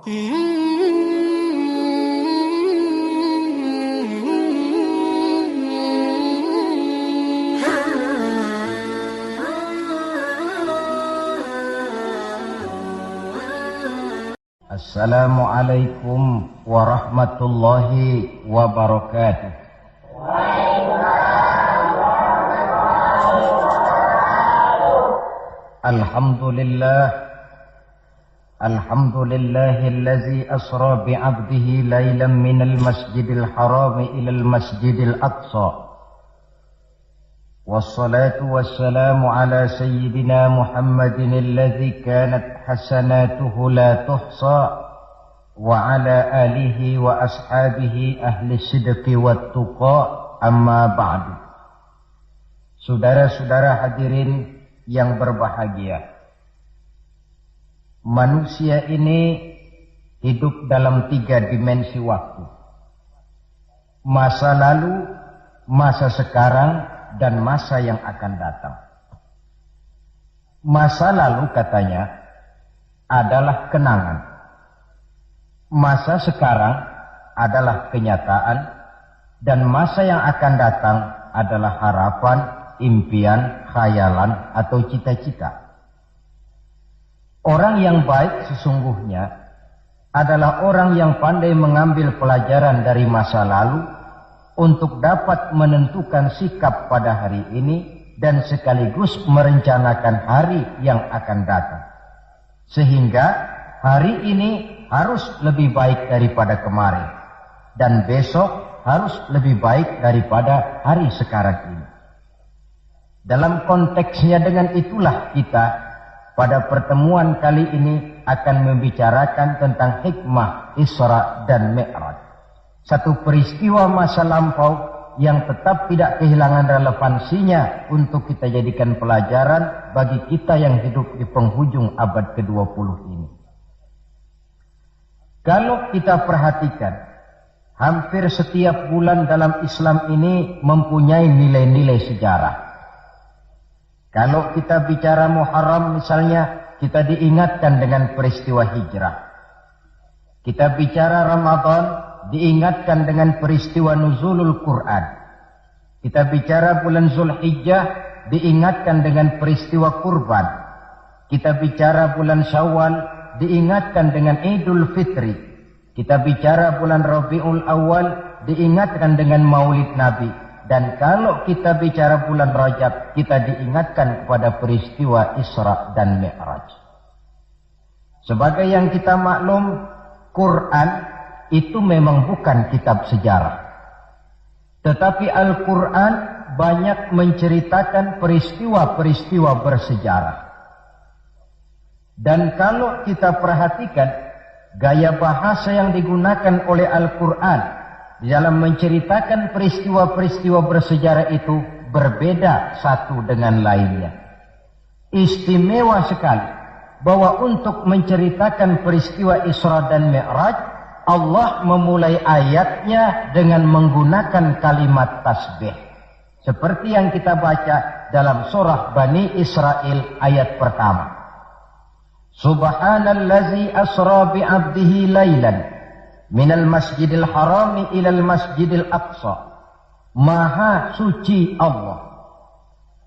Assalamualaikum warahmatullahi wabarakatuh. Alhamdulillahillazi asra bi'abdihi laylan minal masjidil haram ilal masjidil aqsa. Wassalatu wassalamu ala sayyidina Muhammadin alladzi kanat hasanatuhu la tuhsa wa ala alihi wa ashabihi ahli sidqi wat tuqa, amma ba'du. Saudara-saudara hadirin yang berbahagia, manusia ini hidup dalam 3 dimensi waktu: masa lalu, masa sekarang, dan masa yang akan datang. Masa lalu katanya adalah kenangan. Masa sekarang adalah kenyataan, dan masa yang akan datang adalah harapan, impian, khayalan, atau cita-cita. Orang yang baik sesungguhnya adalah orang yang pandai mengambil pelajaran dari masa lalu untuk dapat menentukan sikap pada hari ini dan sekaligus merencanakan hari yang akan datang. Sehingga hari ini harus lebih baik daripada kemarin, dan besok harus lebih baik daripada hari sekarang ini. Dalam konteksnya dengan itulah kita pada pertemuan kali ini akan membicarakan tentang hikmah Isra dan Mi'raj. Satu peristiwa masa lampau yang tetap tidak kehilangan relevansinya untuk kita jadikan pelajaran bagi kita yang hidup di penghujung abad ke-20 ini. Kalau kita perhatikan, hampir setiap bulan dalam Islam ini mempunyai nilai-nilai sejarah. Kalau kita bicara Muharram misalnya, kita diingatkan dengan peristiwa hijrah. Kita bicara Ramadan, diingatkan dengan peristiwa nuzulul Quran. Kita bicara bulan Zulhijjah, diingatkan dengan peristiwa kurban. Kita bicara bulan Syawal, diingatkan dengan Idul Fitri. Kita bicara bulan Rabiul Awal, diingatkan dengan Maulid Nabi. Dan kalau kita bicara bulan Rajab, kita diingatkan kepada peristiwa Isra dan Mi'raj. Sebagai yang kita maklum, Quran itu memang bukan kitab sejarah. Tetapi Al-Quran banyak menceritakan peristiwa-peristiwa bersejarah. Dan kalau kita perhatikan, gaya bahasa yang digunakan oleh Al-Quran di dalam menceritakan peristiwa-peristiwa bersejarah itu berbeda satu dengan lainnya. Istimewa sekali bahwa untuk menceritakan peristiwa Isra dan Mi'raj, Allah memulai ayatnya dengan menggunakan kalimat tasbih. Seperti yang kita baca dalam surah Bani Israel ayat pertama. Subhanallazi asra bi'abdihi laylan minal masjidil harami ilal masjidil aqsa. Maha suci Allah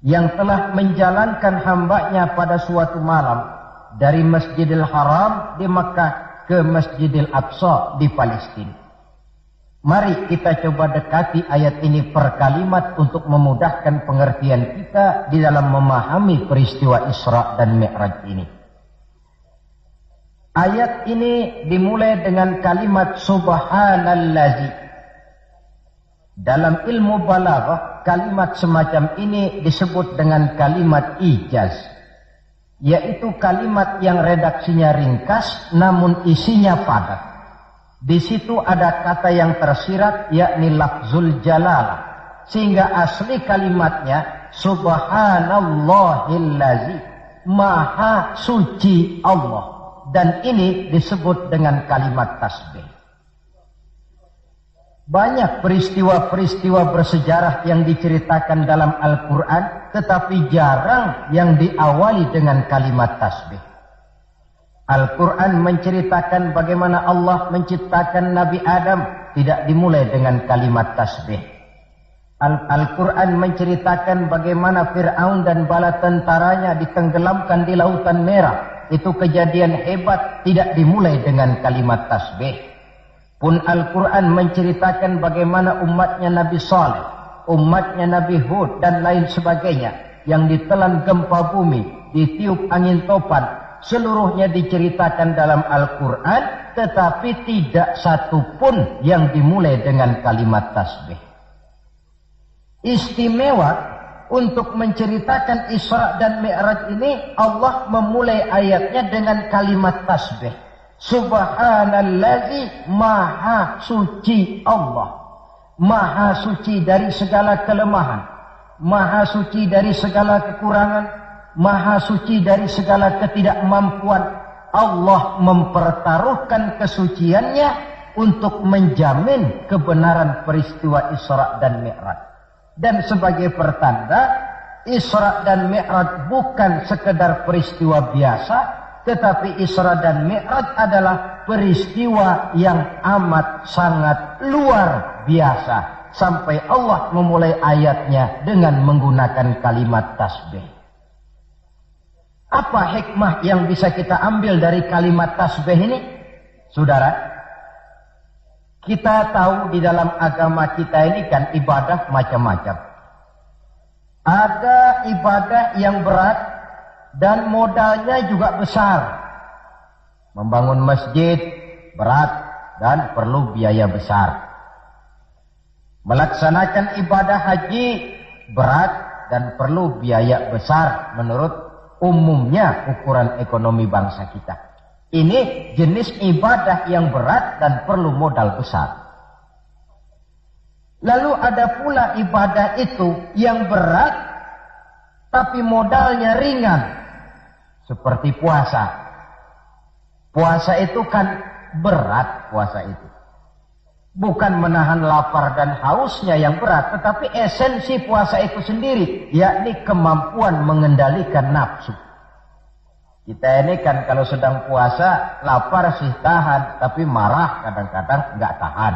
yang telah menjalankan hambanya pada suatu malam dari Masjidil Haram di Makkah ke Masjidil Aqsa di Palestina. Mari kita coba dekati ayat ini per kalimat untuk memudahkan pengertian kita di dalam memahami peristiwa Isra dan Mi'raj ini. Ayat ini dimulai dengan kalimat subhanallazi. Dalam ilmu balaghah, kalimat semacam ini disebut dengan kalimat ijaz, yaitu kalimat yang redaksinya ringkas namun isinya padat. Di situ ada kata yang tersirat, yakni lafzul jalalah, sehingga asli kalimatnya subhanallahillazi, maha suci Allah. Dan ini disebut dengan kalimat tasbih. Banyak peristiwa-peristiwa bersejarah yang diceritakan dalam Al-Quran, tetapi jarang yang diawali dengan kalimat tasbih. Al-Quran menceritakan bagaimana Allah menciptakan Nabi Adam tidak dimulai dengan kalimat tasbih. Al-Quran menceritakan bagaimana Fir'aun dan bala tentaranya ditenggelamkan di Lautan Merah. Itu kejadian hebat, tidak dimulai dengan kalimat tasbih. Pun Al-Quran menceritakan bagaimana umatnya Nabi Saleh, umatnya Nabi Hud dan lain sebagainya yang ditelan gempa bumi, ditiup angin topan, seluruhnya diceritakan dalam Al-Quran, tetapi tidak satu pun yang dimulai dengan kalimat tasbih. Istimewa untuk menceritakan Isra dan Mi'raj ini, Allah memulai ayatnya dengan kalimat tasbih. Subhanallazi, maha suci Allah. Maha suci dari segala kelemahan. Maha suci dari segala kekurangan. Maha suci dari segala ketidakmampuan. Allah mempertaruhkan kesuciannya untuk menjamin kebenaran peristiwa Isra dan Mi'raj. Dan sebagai pertanda, Isra dan Mi'raj bukan sekedar peristiwa biasa, tetapi Isra dan Mi'raj adalah peristiwa yang amat sangat luar biasa. Sampai Allah memulai ayatnya dengan menggunakan kalimat tasbih. Apa hikmah yang bisa kita ambil dari kalimat tasbih ini? Saudara, kita tahu di dalam agama kita ini kan ibadah macam-macam. Ada ibadah yang berat dan modalnya juga besar. Membangun masjid berat dan perlu biaya besar. Melaksanakan ibadah haji berat dan perlu biaya besar menurut umumnya ukuran ekonomi bangsa kita. Ini jenis ibadah yang berat dan perlu modal besar. Lalu ada pula ibadah itu yang berat tapi modalnya ringan. Seperti puasa. Puasa itu kan berat, puasa itu. Bukan menahan lapar dan hausnya yang berat, tetapi esensi puasa itu sendiri, yakni kemampuan mengendalikan nafsu. Kita ini kan kalau sedang puasa, lapar sih tahan, tapi marah kadang-kadang nggak tahan.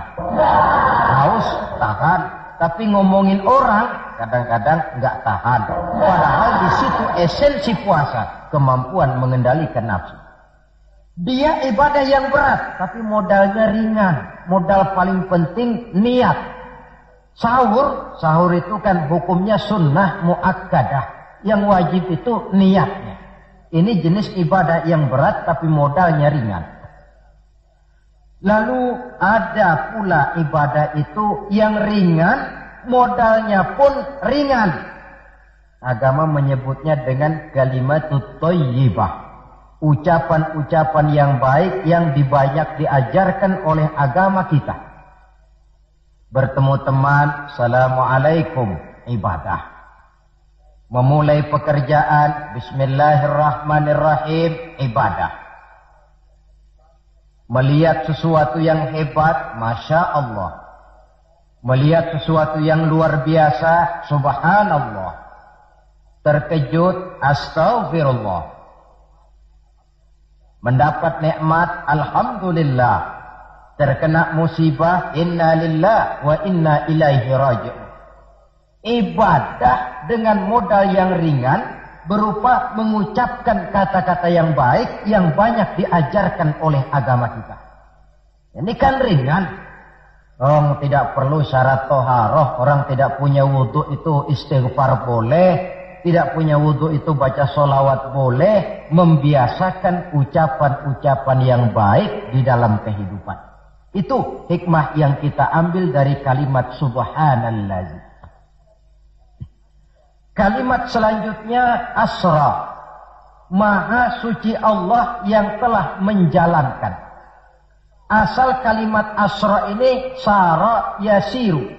Haus tahan, tapi ngomongin orang kadang-kadang nggak tahan. Padahal di situ esensi puasa, kemampuan mengendalikan nafsu. Dia ibadah yang berat, tapi modalnya ringan. Modal paling penting niat. Sahur itu kan hukumnya sunnah muakkadah. Yang wajib itu niatnya. Ini jenis ibadah yang berat tapi modalnya ringan. Lalu ada pula ibadah itu yang ringan, modalnya pun ringan. Agama menyebutnya dengan kalimatut thayyibah. Ucapan-ucapan yang baik yang dibanyak diajarkan oleh agama kita. Bertemu teman, assalamualaikum, ibadah. Memulai pekerjaan, bismillahirrahmanirrahim, ibadah. Melihat sesuatu yang hebat, masya Allah. Melihat sesuatu yang luar biasa, subhanallah. Terkejut, astaghfirullah. Mendapat nikmat, alhamdulillah. Terkena musibah, inna lillah wa inna ilaihi raji'un. Ibadah dengan modal yang ringan berupa mengucapkan kata-kata yang baik yang banyak diajarkan oleh agama kita. Ini kan ringan. Orang tidak perlu syarat toharoh, orang tidak punya wudhu itu istighfar boleh. Tidak punya wudhu itu baca sholawat boleh. Membiasakan ucapan-ucapan yang baik di dalam kehidupan. Itu hikmah yang kita ambil dari kalimat subhanallah. Kalimat selanjutnya asra. Maha suci Allah yang telah menjalankan. Asal kalimat asra ini sara yasiru.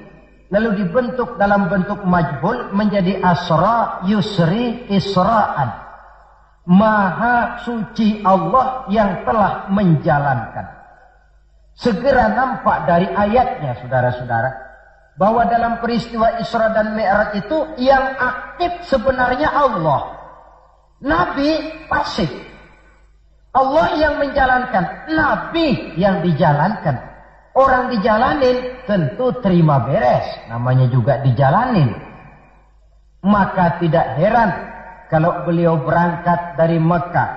Lalu dibentuk dalam bentuk majhul menjadi asra yusri isra'an. Maha suci Allah yang telah menjalankan. Segera nampak dari ayatnya, saudara-saudara, bahwa dalam peristiwa Isra dan Mi'raj itu yang aktif sebenarnya Allah. Nabi pasif. Allah yang menjalankan, Nabi yang dijalankan. Orang dijalanin tentu terima beres, namanya juga dijalanin. Maka tidak heran kalau beliau berangkat dari Mekah,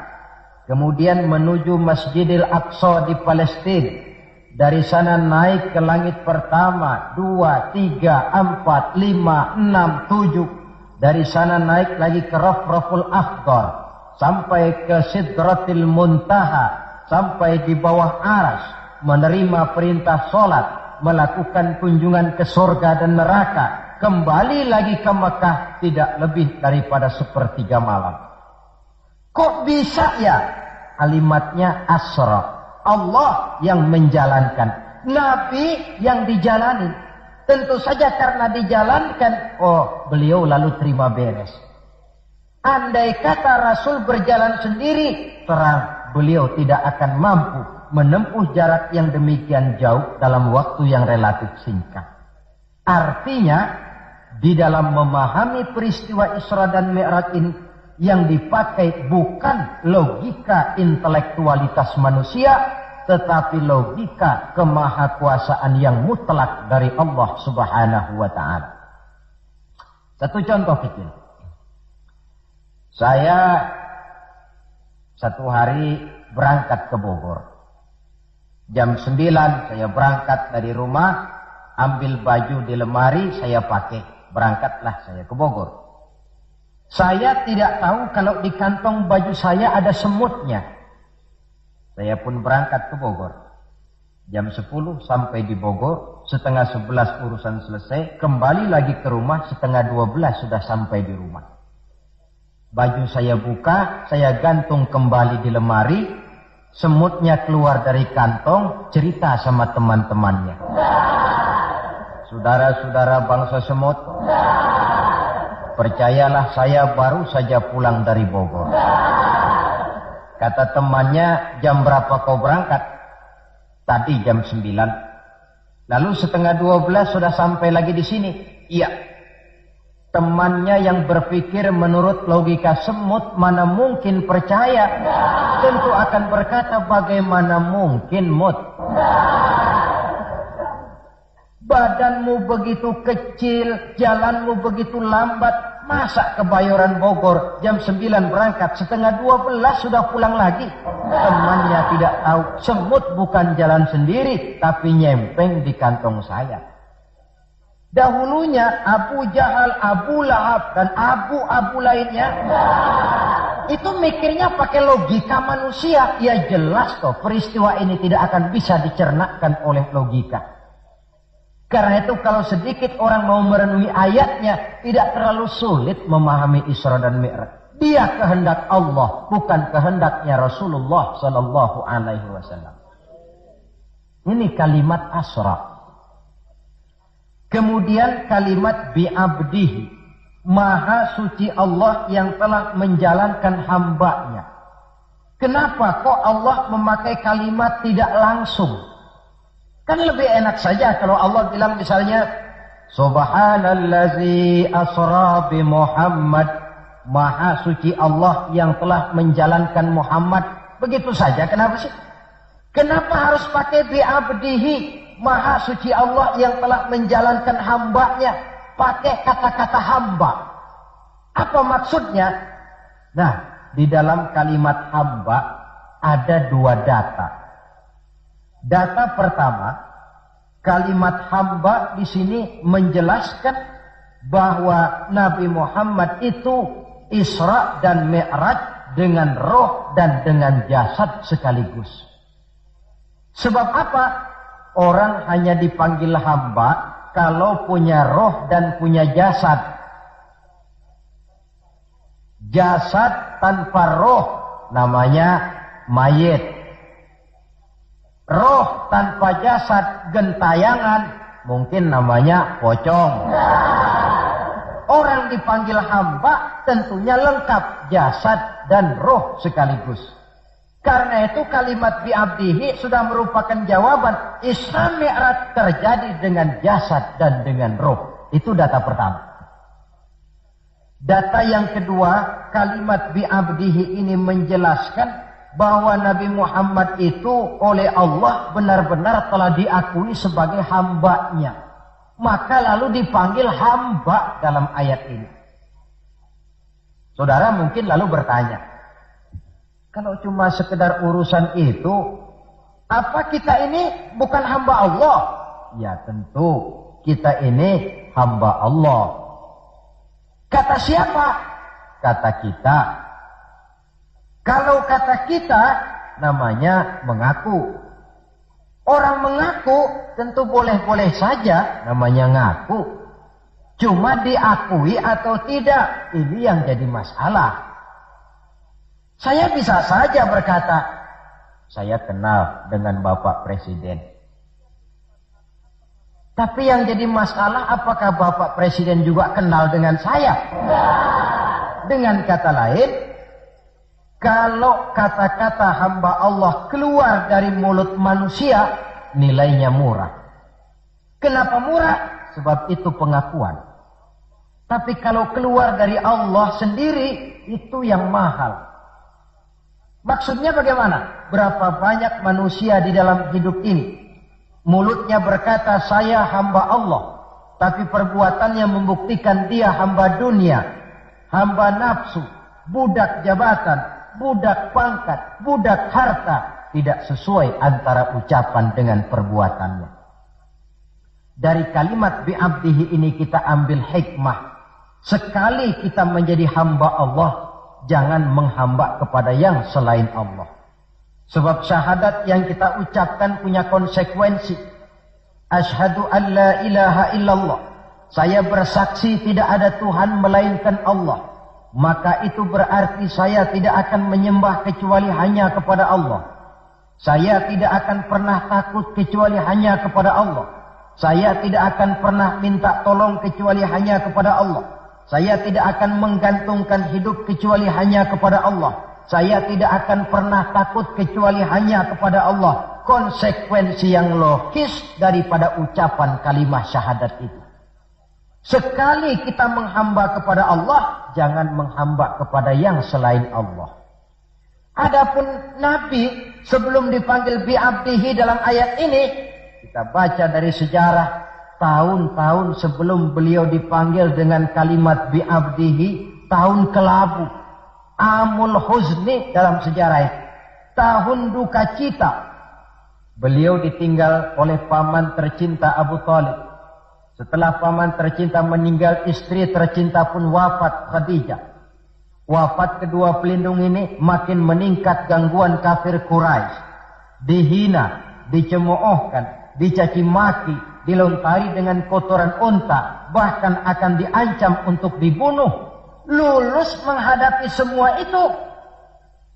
kemudian menuju Masjidil Aqsa di Palestina. Dari sana naik ke langit pertama, 2, 3, 4, 5, 6, 7. Dari sana naik lagi ke Rafraful Akhdar, sampai ke Sidratil Muntaha, sampai di bawah Arsy, menerima perintah sholat, melakukan kunjungan ke surga dan neraka, kembali lagi ke Mekah tidak lebih daripada 1/3 malam. Kok bisa ya? Kalimatnya asra. Allah yang menjalankan, Nabi yang dijalani. Tentu saja karena dijalankan, beliau lalu terima beres. Andai kata Rasul berjalan sendiri, terang beliau tidak akan mampu menempuh jarak yang demikian jauh dalam waktu yang relatif singkat. Artinya, di dalam memahami peristiwa Isra dan Mi'raj ini, yang dipakai bukan logika intelektualitas manusia, tetapi logika kemahakuasaan yang mutlak dari Allah Subhanahu wa ta'ala. Satu contoh kecil. Saya satu hari berangkat ke Bogor. Jam 9 saya berangkat dari rumah, ambil baju di lemari, saya pakai. Berangkatlah saya ke Bogor. Saya tidak tahu kalau di kantong baju saya ada semutnya. Saya pun berangkat ke Bogor. Jam 10 sampai di Bogor, 10:30 urusan selesai, kembali lagi ke rumah, 11:30 sudah sampai di rumah. Baju saya buka, saya gantung kembali di lemari, semutnya keluar dari kantong, cerita sama teman-temannya. Saudara-saudara bangsa semut, percayalah saya baru saja pulang dari Bogor. Kata temannya, jam berapa kau berangkat? Tadi jam 9. Lalu 11:30 sudah sampai lagi di sini? Iya. Temannya yang berpikir menurut logika semut, mana mungkin percaya. Tentu akan berkata, bagaimana mungkin mut? Badanmu begitu kecil, jalanmu begitu lambat. Masa ke Bayoran Bogor jam 9 berangkat, 11:30 sudah pulang lagi? Temannya tidak tahu, semut bukan jalan sendiri, tapi nyempeng di kantong saya. Dahulunya Abu Jahal, Abu Lahab, dan abu-abu lainnya, itu mikirnya pakai logika manusia. Ya jelas toh, peristiwa ini tidak akan bisa dicernakkan oleh logika. Karena itu kalau sedikit orang mau merenungi ayatnya, tidak terlalu sulit memahami Isra dan Mi'raj. Dia kehendak Allah, bukan kehendaknya Rasulullah Sallallahu Alaihi Wasallam. Ini kalimat asra. Kemudian kalimat bi'abdihi, maha suci Allah yang telah menjalankan hambanya. Kenapa kok Allah memakai kalimat tidak langsung? Kan lebih enak saja kalau Allah bilang misalnya, Subhanallazi asra bi Muhammad, maha suci Allah yang telah menjalankan Muhammad. Begitu saja, kenapa sih? Kenapa harus pakai bi'abdihi, maha suci Allah yang telah menjalankan hambanya? Pakai kata-kata hamba. Apa maksudnya? Nah, di dalam kalimat hamba ada dua data. Data pertama, kalimat hamba di sini menjelaskan bahwa Nabi Muhammad itu Isra dan Mi'raj dengan roh dan dengan jasad sekaligus. Sebab apa? Orang hanya dipanggil hamba kalau punya roh dan punya jasad. Jasad tanpa roh namanya mayit. Roh tanpa jasad gentayangan, mungkin namanya pocong. Orang dipanggil hamba tentunya lengkap jasad dan roh sekaligus. Karena itu kalimat bi'abdihi sudah merupakan jawaban. Isra Mi'raj terjadi dengan jasad dan dengan roh. Itu data pertama. Data yang kedua, kalimat bi'abdihi ini menjelaskan bahwa Nabi Muhammad itu oleh Allah benar-benar telah diakui sebagai hambanya. Maka lalu dipanggil hamba dalam ayat ini. Saudara mungkin lalu bertanya, kalau cuma sekedar urusan itu, apa kita ini bukan hamba Allah? Ya tentu, kita ini hamba Allah. Kata siapa? Kata kita. Kalau kata kita, namanya mengaku. Orang mengaku tentu boleh-boleh saja, namanya ngaku. Cuma diakui atau tidak, ini yang jadi masalah. Saya bisa saja berkata, saya kenal dengan Bapak Presiden. Tapi yang jadi masalah, apakah Bapak Presiden juga kenal dengan saya? Dengan kata lain, kalau kata-kata hamba Allah keluar dari mulut manusia, nilainya murah. Kenapa murah? Sebab itu pengakuan. Tapi kalau keluar dari Allah sendiri, itu yang mahal. Maksudnya bagaimana? Berapa banyak manusia di dalam hidup ini, mulutnya berkata saya hamba Allah, tapi perbuatannya membuktikan dia hamba dunia, hamba nafsu, budak jabatan, budak pangkat, budak harta, tidak sesuai antara ucapan dengan perbuatannya. Dari kalimat bi'abdihi ini kita ambil hikmah. Sekali kita menjadi hamba Allah, jangan menghamba kepada yang selain Allah. Sebab syahadat yang kita ucapkan punya konsekuensi. Asyhadu an la ilaha illallah. Saya bersaksi tidak ada Tuhan melainkan Allah. Maka itu berarti saya tidak akan menyembah kecuali hanya kepada Allah. Saya tidak akan pernah takut kecuali hanya kepada Allah. Saya tidak akan pernah minta tolong kecuali hanya kepada Allah. Saya tidak akan menggantungkan hidup kecuali hanya kepada Allah. Saya tidak akan pernah takut kecuali hanya kepada Allah. Konsekuensi yang logis daripada ucapan kalimat syahadat itu. Sekali kita menghamba kepada Allah, jangan menghamba kepada yang selain Allah. Adapun Nabi sebelum dipanggil bi'abdihi dalam ayat ini, kita baca dari sejarah tahun-tahun sebelum beliau dipanggil dengan kalimat bi'abdihi, tahun kelabu, amul huzni dalam sejarah itu, tahun duka cita. Beliau ditinggal oleh paman tercinta Abu Thalib. Setelah paman tercinta meninggal, istri tercinta pun wafat, Khadijah. Wafat kedua pelindung ini, makin meningkat gangguan kafir Quraisy. Dihina, dicemoohkan, dicaci maki, dilontari dengan kotoran unta, bahkan akan diancam untuk dibunuh. Lulus menghadapi semua itu,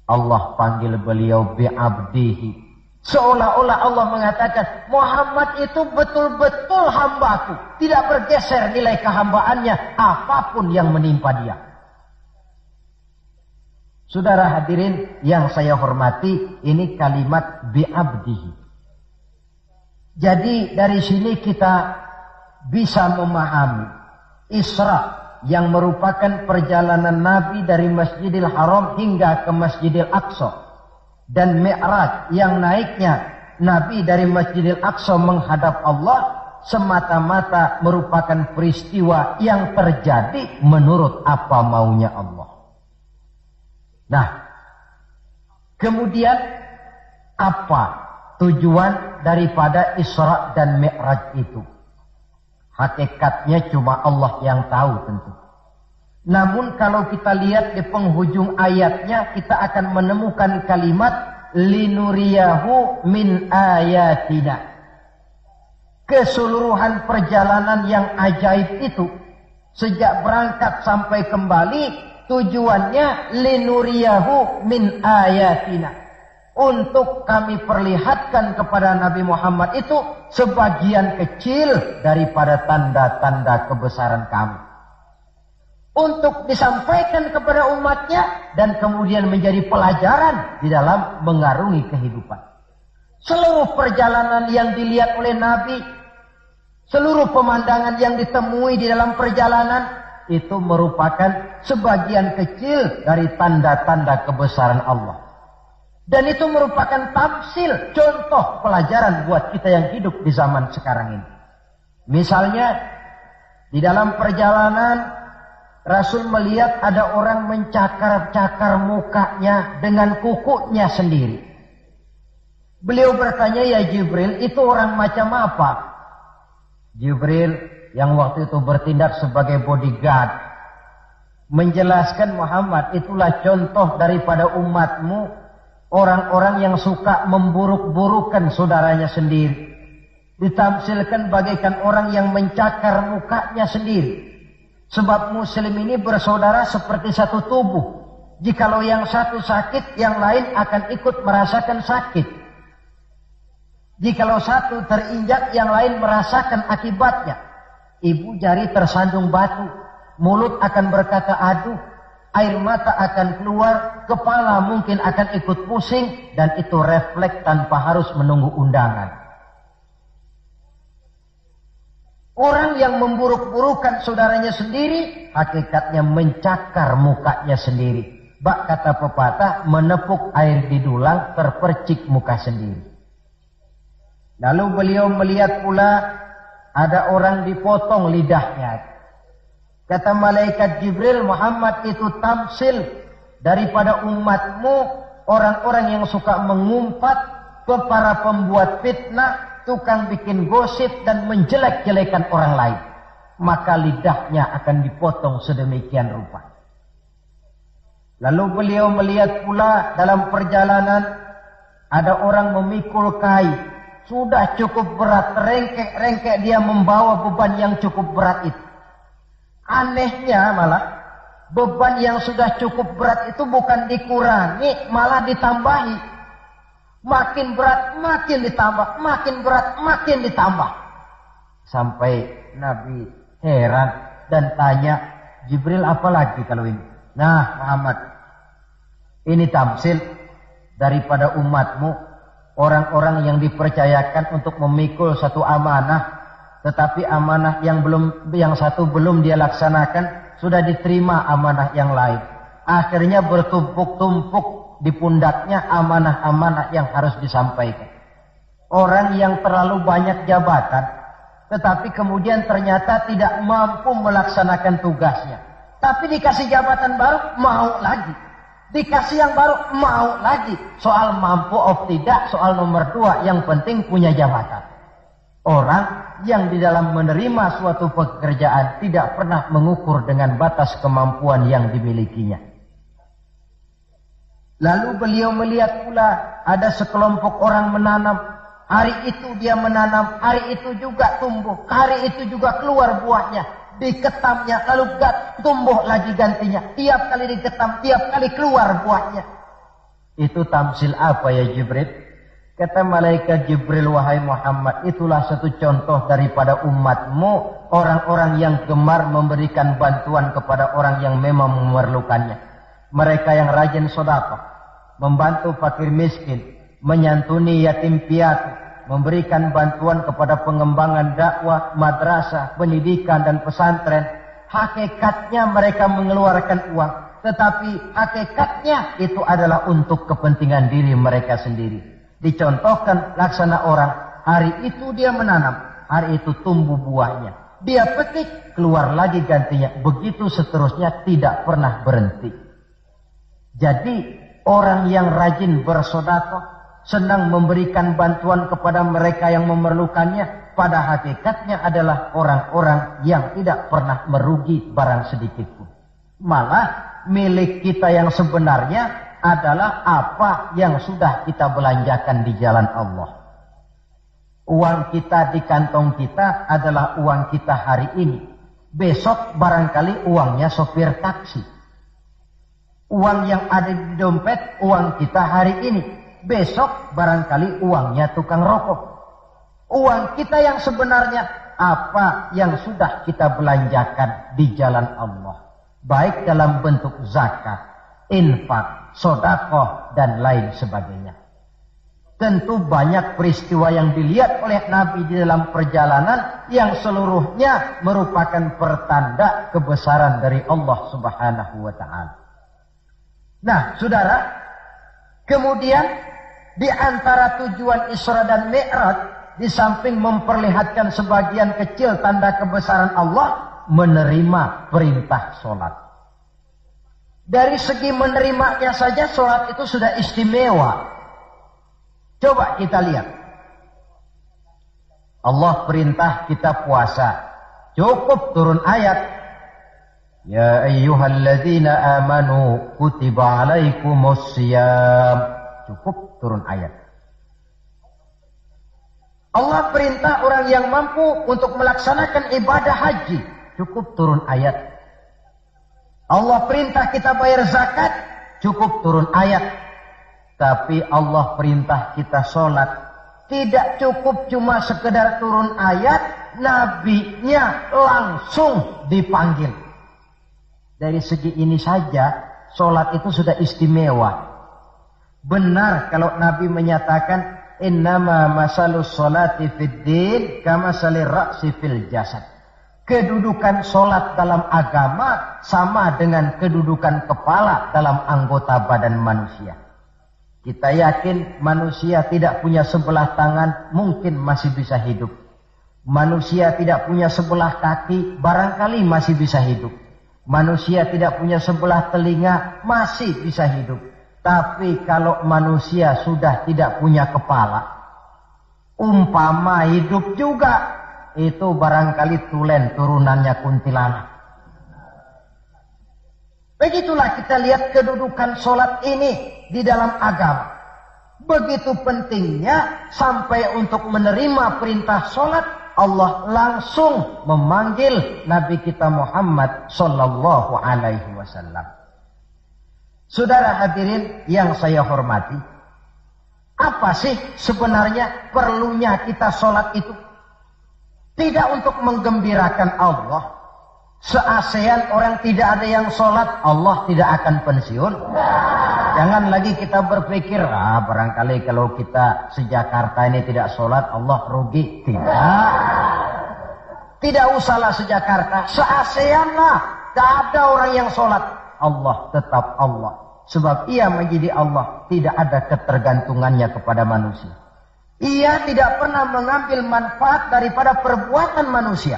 Allah panggil beliau bi'abdihi. Seolah-olah Allah mengatakan, Muhammad itu betul-betul hambaku. Tidak bergeser nilai kehambaannya apapun yang menimpa dia. Saudara hadirin yang saya hormati, ini kalimat bi'abdihi. Jadi dari sini kita bisa memahami Isra yang merupakan perjalanan Nabi dari Masjidil Haram hingga ke Masjidil Aqsa. Dan Mi'raj yang naiknya Nabi dari Masjidil Aqsa menghadap Allah semata-mata merupakan peristiwa yang terjadi menurut apa maunya Allah. Nah, kemudian apa tujuan daripada Isra dan Mi'raj itu? Hakikatnya cuma Allah yang tahu tentu. Namun kalau kita lihat di penghujung ayatnya, kita akan menemukan kalimat linuriyahu min ayatina. Keseluruhan perjalanan yang ajaib itu, sejak berangkat sampai kembali, tujuannya linuriyahu min ayatina. Untuk kami perlihatkan kepada Nabi Muhammad itu sebagian kecil daripada tanda-tanda kebesaran kami. Untuk disampaikan kepada umatnya dan kemudian menjadi pelajaran di dalam mengarungi kehidupan. Seluruh perjalanan yang dilihat oleh Nabi, seluruh pemandangan yang ditemui di dalam perjalanan, itu merupakan sebagian kecil dari tanda-tanda kebesaran Allah. Dan itu merupakan tamsil, contoh pelajaran buat kita yang hidup di zaman sekarang ini. Misalnya, di dalam perjalanan, Rasul melihat ada orang mencakar-cakar mukanya dengan kukunya sendiri. Beliau bertanya, ya Jibril, itu orang macam apa? Jibril yang waktu itu bertindak sebagai bodyguard menjelaskan, Muhammad, itulah contoh daripada umatmu, orang-orang yang suka memburuk-burukan saudaranya sendiri. Ditamsilkan bagaikan orang yang mencakar mukanya sendiri. Sebab muslim ini bersaudara seperti satu tubuh. Jikalau yang satu sakit, yang lain akan ikut merasakan sakit. Jikalau satu terinjak, yang lain merasakan akibatnya. Ibu jari tersandung batu, mulut akan berkata aduh, air mata akan keluar, kepala mungkin akan ikut pusing, dan itu refleks tanpa harus menunggu undangan. Orang yang memburuk-burukan saudaranya sendiri, hakikatnya mencakar mukanya sendiri. Bak kata pepatah, menepuk air di dulang, terpercik muka sendiri. Lalu beliau melihat pula ada orang dipotong lidahnya. Kata malaikat Jibril, Muhammad, itu tamsil daripada umatmu, orang-orang yang suka mengumpat, para pembuat fitnah, tukang bikin gosip dan menjelek-jelekan orang lain. Maka lidahnya akan dipotong sedemikian rupa. Lalu beliau melihat pula dalam perjalanan ada orang memikul kayu. Sudah cukup berat, rengkek-rengkek dia membawa beban yang cukup berat itu. Anehnya malah, beban yang sudah cukup berat itu bukan dikurangi, malah ditambahi. Makin berat, makin ditambah, makin berat, makin ditambah. Sampai Nabi heran dan tanya, Jibril apa lagi kalau ini? Nah Muhammad, ini tamsil daripada umatmu, orang-orang yang dipercayakan untuk memikul satu amanah, tetapi amanah yang satu belum dia laksanakan, sudah diterima amanah yang lain. Akhirnya bertumpuk-tumpuk di pundaknya amanah-amanah yang harus disampaikan. Orang yang terlalu banyak jabatan, tetapi kemudian ternyata tidak mampu melaksanakan tugasnya. Tapi dikasih jabatan baru, mau lagi. Dikasih yang baru, mau lagi. Soal mampu atau tidak, soal nomor 2, yang penting punya jabatan. Orang yang di dalam menerima suatu pekerjaan tidak pernah mengukur dengan batas kemampuan yang dimilikinya. Lalu beliau melihat pula ada sekelompok orang menanam. Hari itu dia menanam, hari itu juga tumbuh, hari itu juga keluar buahnya. Diketamnya, lalu tumbuh lagi gantinya. Tiap kali diketam, tiap kali keluar buahnya. Itu tamsil apa ya Jibril? Kata malaikat Jibril, wahai Muhammad, itulah satu contoh daripada umatmu, orang-orang yang gemar memberikan bantuan kepada orang yang memang memerlukannya. Mereka yang rajin sedekah, membantu fakir miskin, menyantuni yatim piatu, memberikan bantuan kepada pengembangan dakwah, madrasah, pendidikan dan pesantren. Hakikatnya mereka mengeluarkan uang, tetapi hakikatnya itu adalah untuk kepentingan diri mereka sendiri. Dicontohkan laksana orang, hari itu dia menanam, hari itu tumbuh buahnya. Dia petik, keluar lagi gantinya. Begitu seterusnya, tidak pernah berhenti. Jadi orang yang rajin bersedekah, senang memberikan bantuan kepada mereka yang memerlukannya, pada hakikatnya adalah orang-orang yang tidak pernah merugi barang sedikit pun. Malah milik kita yang sebenarnya adalah apa yang sudah kita belanjakan di jalan Allah. Uang kita di kantong kita adalah uang kita hari ini. Besok barangkali uangnya sopir taksi. Uang yang ada di dompet, uang kita hari ini. Besok barangkali uangnya tukang rokok. Uang kita yang sebenarnya apa yang sudah kita belanjakan di jalan Allah. Baik dalam bentuk zakat, infak, sedekah dan lain sebagainya. Tentu banyak peristiwa yang dilihat oleh Nabi di dalam perjalanan yang seluruhnya merupakan pertanda kebesaran dari Allah Subhanahu wa taala. Nah, saudara, Kemudian di antara tujuan Isra dan Mi'raj, di samping memperlihatkan sebagian kecil tanda kebesaran Allah, menerima perintah sholat. Dari segi menerimanya saja sholat itu sudah istimewa. Coba kita lihat. Allah perintah kita puasa. Cukup turun ayat. Ya ayyuhalladzina amanu kutiba alaikumus siyam. Cukup turun ayat. Allah perintah orang yang mampu untuk melaksanakan ibadah haji. Cukup turun ayat. Allah perintah kita bayar zakat. Cukup turun ayat. Tapi Allah perintah kita sholat. Tidak cukup cuma sekedar turun ayat. Nabinya langsung dipanggil. Dari segi ini saja, sholat itu sudah istimewa. Benar kalau Nabi menyatakan, innama masalus sholati fid din kamasalir ra'si fil jasad. Kedudukan sholat dalam agama sama dengan kedudukan kepala dalam anggota badan manusia. Kita yakin manusia tidak punya sebelah tangan, mungkin masih bisa hidup. Manusia tidak punya sebelah kaki, barangkali masih bisa hidup. Manusia tidak punya sebelah telinga, masih bisa hidup. Tapi kalau manusia sudah tidak punya kepala, umpama hidup juga, itu barangkali tulen turunannya kuntilanak. Begitulah kita lihat kedudukan sholat ini di dalam agama. Begitu pentingnya sampai untuk menerima perintah sholat, Allah langsung memanggil Nabi kita Muhammad sallallahu alaihi wasallam. Saudara hadirin yang saya hormati, apa sih sebenarnya perlunya kita sholat itu? Tidak untuk menggembirakan Allah. Se-ASEAN orang tidak ada yang sholat, Allah tidak akan pensiun. Jangan lagi kita berpikir, barangkali kalau kita se-Jakarta ini tidak sholat, Allah rugi. Tidak. Tidak usahlah se-Jakarta, se-ASEAN lah. Tidak ada orang yang sholat. Allah tetap Allah. Sebab ia menjadi Allah, tidak ada ketergantungannya kepada manusia. Ia tidak pernah mengambil manfaat daripada perbuatan manusia.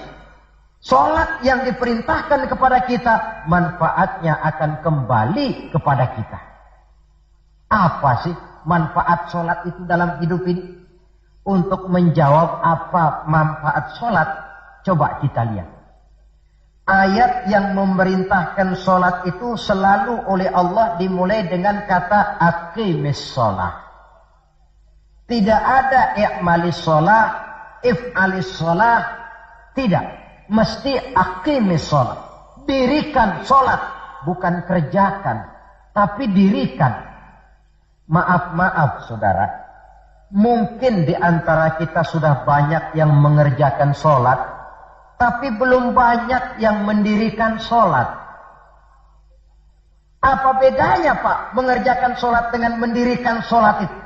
Sholat yang diperintahkan kepada kita, manfaatnya akan kembali kepada kita. Apa sih manfaat sholat itu dalam hidup ini? Untuk menjawab apa manfaat sholat, coba kita lihat. Ayat yang memerintahkan sholat itu selalu oleh Allah dimulai dengan kata aqimis sholat. Tidak ada i'malis sholat, if'alis sholat. Tidak. Mesti aqimis sholat. Dirikan sholat. Bukan kerjakan. Tapi dirikan. Maaf saudara. Mungkin di antara kita sudah banyak yang mengerjakan sholat. Tapi belum banyak yang mendirikan sholat. Apa bedanya Pak mengerjakan sholat dengan mendirikan sholat itu?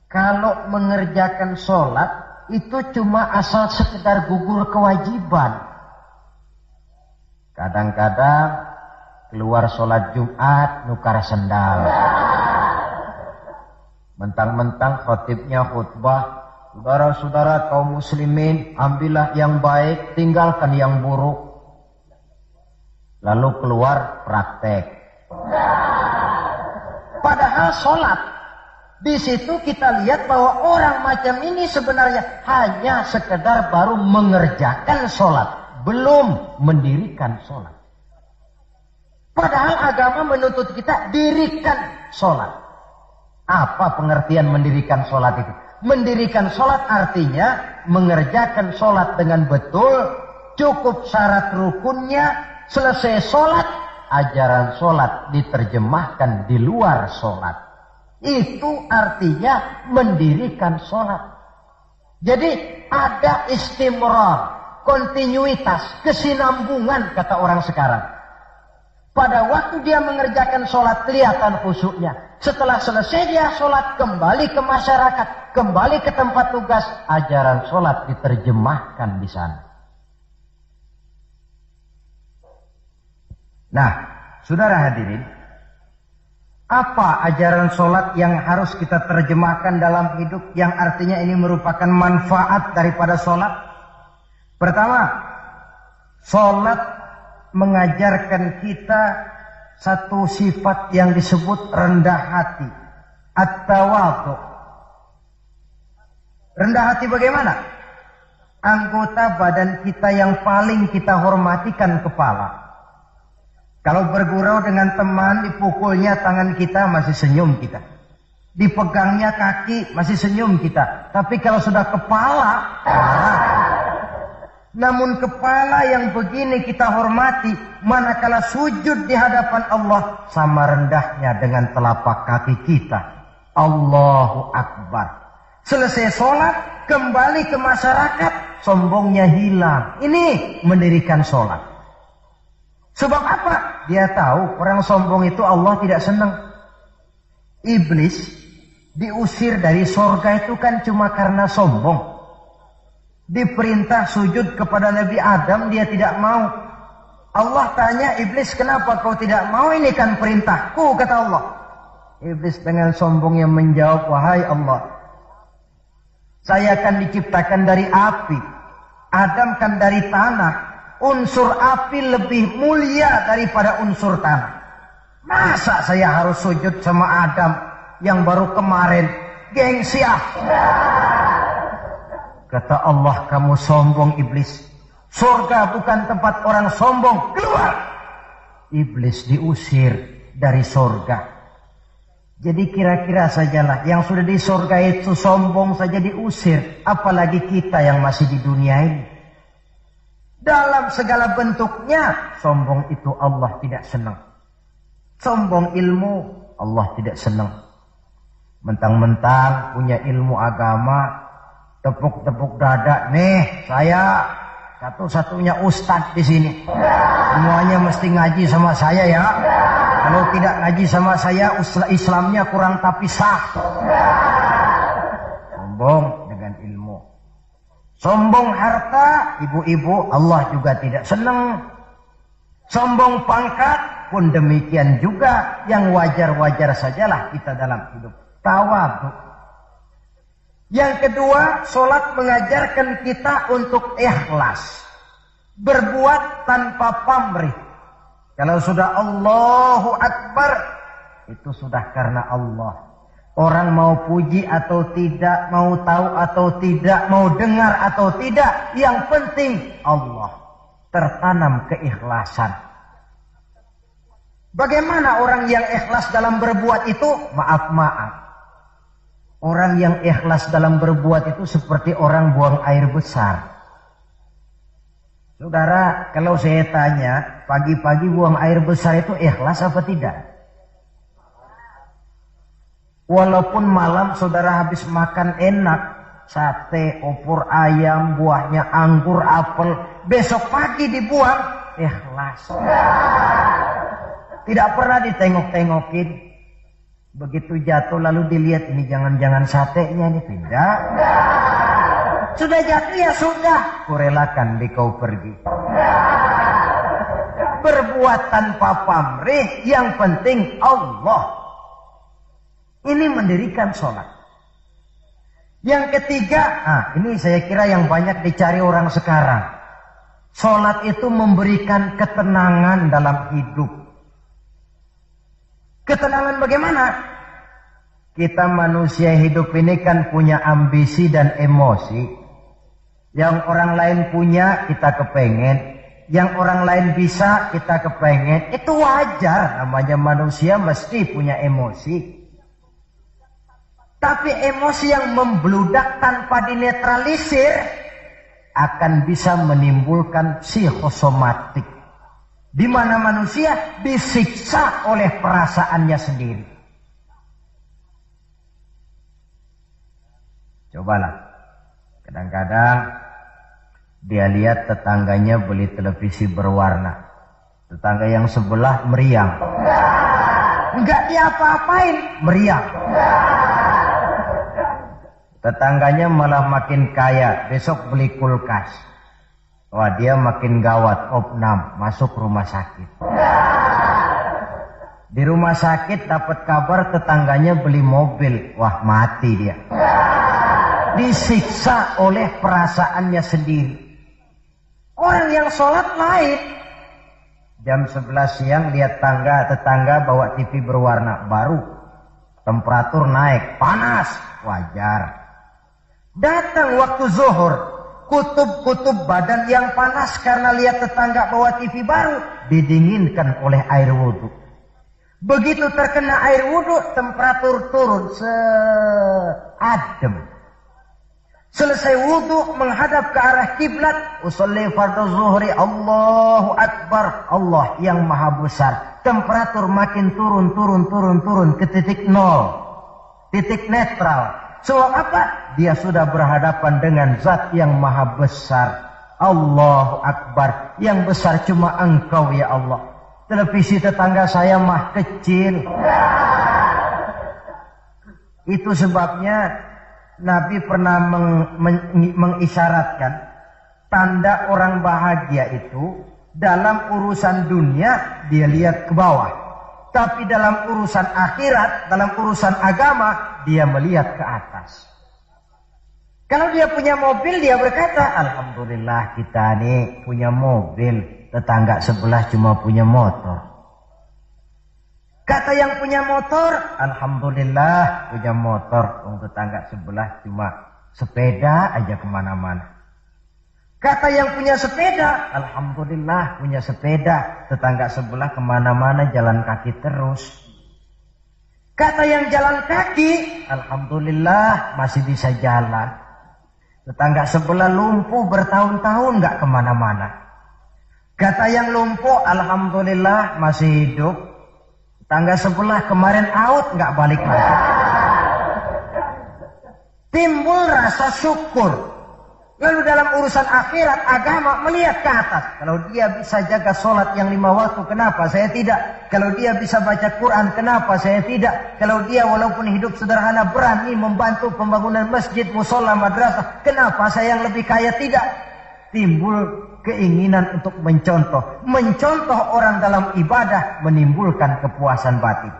Kalau mengerjakan sholat itu cuma asal sekedar gugur kewajiban. Kadang-kadang keluar sholat Jumat nukar sendal. Mentang-mentang khotibnya khutbah, saudara-saudara kaum muslimin, ambillah yang baik, tinggalkan yang buruk. Lalu keluar praktek. Padahal sholat, di situ kita lihat bahwa orang macam ini sebenarnya hanya sekedar baru mengerjakan sholat, belum mendirikan sholat. Padahal agama menuntut kita dirikan sholat. Apa pengertian mendirikan sholat itu? Mendirikan sholat artinya mengerjakan sholat dengan betul, cukup syarat rukunnya, selesai sholat, ajaran sholat diterjemahkan di luar sholat. Itu artinya mendirikan sholat. Jadi ada istimrar, kontinuitas, kesinambungan kata orang sekarang. Pada waktu dia mengerjakan sholat kelihatan khusyuknya. Setelah selesai dia sholat, kembali ke masyarakat, kembali ke tempat tugas, ajaran sholat diterjemahkan di sana. Nah, saudara hadirin, Apa ajaran sholat yang harus kita terjemahkan dalam hidup, yang artinya ini merupakan manfaat daripada sholat? Pertama, sholat mengajarkan kita satu sifat yang disebut rendah hati, at-tawadhu. Rendah hati bagaimana? Anggota badan kita yang paling kita hormatikan kepala. Kalau bergurau dengan teman, dipukulnya tangan kita, masih senyum kita. Dipegangnya kaki, masih senyum kita. Tapi kalau sudah kepala, namun kepala yang begini kita hormati, manakala sujud di hadapan Allah, sama rendahnya dengan telapak kaki kita. Allahu Akbar. Selesai sholat, kembali ke masyarakat, sombongnya hilang. Ini mendirikan sholat. Sebab apa? Dia tahu orang sombong itu Allah tidak senang. Iblis diusir dari surga itu kan cuma karena sombong. Diperintah sujud kepada Nabi Adam, dia tidak mau. Allah tanya Iblis, kenapa kau tidak mau? Ini kan perintahku, kata Allah. Iblis dengan sombongnya menjawab, wahai Allah, saya akan diciptakan dari api, Adam kan dari tanah. Unsur api lebih mulia daripada unsur tanah. Masa saya harus sujud sama Adam yang baru kemarin? Gengsi ah. Kata Allah, kamu sombong Iblis. Surga bukan tempat orang sombong. Keluar. Iblis diusir dari surga. Jadi kira-kira sajalah yang sudah di surga itu sombong saja diusir. Apalagi kita yang masih di dunia ini. Dalam segala bentuknya, sombong itu Allah tidak senang. Sombong ilmu, Allah tidak senang. Mentang-mentang punya ilmu agama, tepuk-tepuk dada, nih saya satu-satunya ustadz di sini. Semuanya mesti ngaji sama saya ya. Kalau tidak ngaji sama saya, Islamnya kurang tapi sah. Sombong dengan ilmu. Sombong harta, ibu-ibu, Allah juga tidak senang. Sombong pangkat pun demikian juga, yang wajar-wajar sajalah kita dalam hidup. Tawadhu. Yang kedua, sholat mengajarkan kita untuk ikhlas. Berbuat tanpa pamrih. Kalau sudah Allahu Akbar, itu sudah karena Allah. Orang mau puji atau tidak, mau tahu atau tidak, mau dengar atau tidak, yang penting Allah. Tertanam keikhlasan. Bagaimana orang yang ikhlas dalam berbuat itu? Maaf-maaf. Orang yang ikhlas dalam berbuat itu seperti orang buang air besar. Saudara, kalau saya tanya, pagi-pagi buang air besar itu ikhlas apa tidak? Walaupun malam saudara habis makan enak, sate, opor ayam, buahnya anggur, apel, besok pagi dibuang, ikhlas. Tidak pernah ditengok-tengokin. Begitu jatuh lalu dilihat, ini jangan-jangan satenya ini, tidak. Sudah jatuh ya sudah, kurelakan kau pergi. Berbuat tanpa pamrih, yang penting Allah. Ini mendirikan sholat. Yang ketiga, ini saya kira yang banyak dicari orang sekarang. Sholat itu memberikan ketenangan dalam hidup. Ketenangan bagaimana? Kita manusia hidup ini kan punya ambisi dan emosi. Yang orang lain punya, kita kepengen. Yang orang lain bisa, kita kepengen. Itu wajar, namanya manusia mesti punya emosi. Tapi emosi yang membludak tanpa dinetralisir akan bisa menimbulkan psikosomatik. Di mana manusia disiksa oleh perasaannya sendiri. Cobalah. Kadang-kadang dia lihat tetangganya beli televisi berwarna. Tetangga yang sebelah meriang. Enggak dia apa-apain, meriang. Tetangganya malah makin kaya, besok beli kulkas. Wah, dia makin gawat, opnam, masuk rumah sakit. Di rumah sakit dapat kabar tetangganya beli mobil. Wah, mati dia. Disiksa oleh perasaannya sendiri. Orang yang sholat lain. Jam 11 siang lihat tetangga bawa TV berwarna baru. Temperatur naik, panas. Wajar. Datang waktu zuhur. Kutub-kutub badan yang panas karena lihat tetangga bawa TV baru. Didinginkan oleh air wudhu. Begitu terkena air wudhu, temperatur turun seadem. Selesai wudhu menghadap ke arah kiblat, usolli fardhu zuhri, Allahu Akbar, Allah yang maha besar. Temperatur makin turun ke titik nol, titik netral. Sebab apa? Dia sudah berhadapan dengan zat yang maha besar. Allahu Akbar, yang besar cuma Engkau ya Allah. Televisi tetangga saya mah kecil. Itu sebabnya Nabi pernah mengisyaratkan tanda orang bahagia itu dalam urusan dunia dia lihat ke bawah, tapi dalam urusan akhirat, dalam urusan agama dia melihat ke atas. Kalau dia punya mobil dia berkata, alhamdulillah kita nih punya mobil. Tetangga sebelah cuma punya motor. Kata yang punya motor, alhamdulillah punya motor. Tetangga sebelah cuma sepeda aja kemana-mana. Kata yang punya sepeda, alhamdulillah punya sepeda. Tetangga sebelah kemana-mana jalan kaki terus. Kata yang jalan kaki, alhamdulillah masih bisa jalan. Tetangga sebelah lumpuh bertahun-tahun gak kemana-mana. Kata yang lumpuh, alhamdulillah masih hidup. Tetangga sebelah kemarin out gak balik lagi. Timbul rasa syukur. Lalu dalam urusan akhirat, agama melihat ke atas. Kalau dia bisa jaga sholat yang 5 waktu, kenapa saya tidak? Kalau dia bisa baca Quran, kenapa saya tidak? Kalau dia walaupun hidup sederhana berani membantu pembangunan masjid, musola, madrasah, kenapa saya yang lebih kaya tidak? Timbul keinginan untuk mencontoh. Mencontoh orang dalam ibadah menimbulkan kepuasan batin.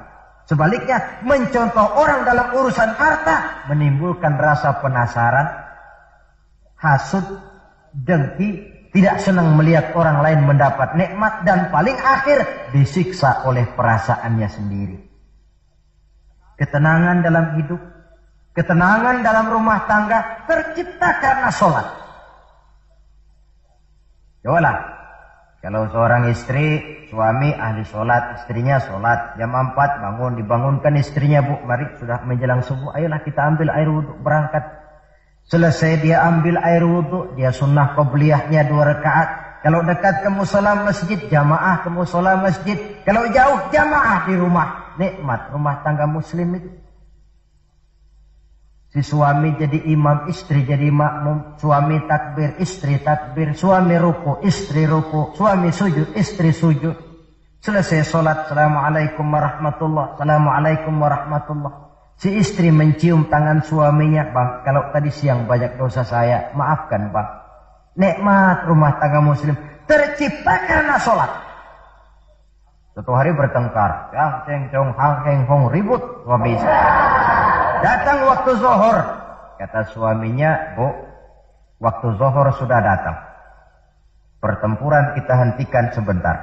Sebaliknya, mencontoh orang dalam urusan harta menimbulkan rasa penasaran, hasud, dengki, tidak senang melihat orang lain mendapat nikmat, dan paling akhir disiksa oleh perasaannya sendiri. Ketenangan dalam hidup, ketenangan dalam rumah tangga tercipta karena sholat. Cobalah, kalau seorang istri, suami ahli sholat, istrinya sholat, jam 4 bangun, dibangunkan istrinya, bu, mari sudah menjelang subuh, ayolah kita ambil air wudhu, berangkat. Selesai dia ambil air wudhu, dia sunnah qobliyahnya 2 rakaat. Kalau dekat ke musola masjid, jamaah ke musola masjid. Kalau jauh, jamaah di rumah. Nikmat rumah tangga muslim itu. Si suami jadi imam, istri jadi makmum. Suami takbir, istri takbir. Suami ruku, istri ruku. Suami sujud, istri sujud. Selesai sholat, assalamualaikum warahmatullah, assalamualaikum warahmatullah. Si istri mencium tangan suaminya, bang, kalau tadi siang banyak dosa saya, maafkan bang. Nikmat rumah tangga muslim tercipta karena sholat. Suatu hari bertengkar, yang ceng cong hang heng hong ribut suami istri. Datang waktu zuhur, kata suaminya, bu, waktu zuhur sudah datang. Pertempuran kita hentikan sebentar.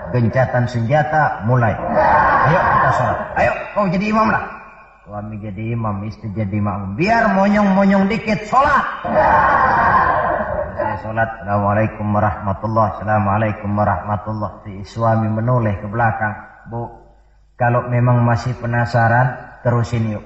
Gencatan senjata mulai. Ayo kita sholat. Ayo kau jadi imam lah. Suami jadi imam, istri jadi makmum. Biar monyong-monyong dikit sholat. Saya sholat. Assalamualaikum warahmatullah. Assalamualaikum warahmatullah. Si suami menoleh ke belakang. Bu, kalau memang masih penasaran, terusin yuk.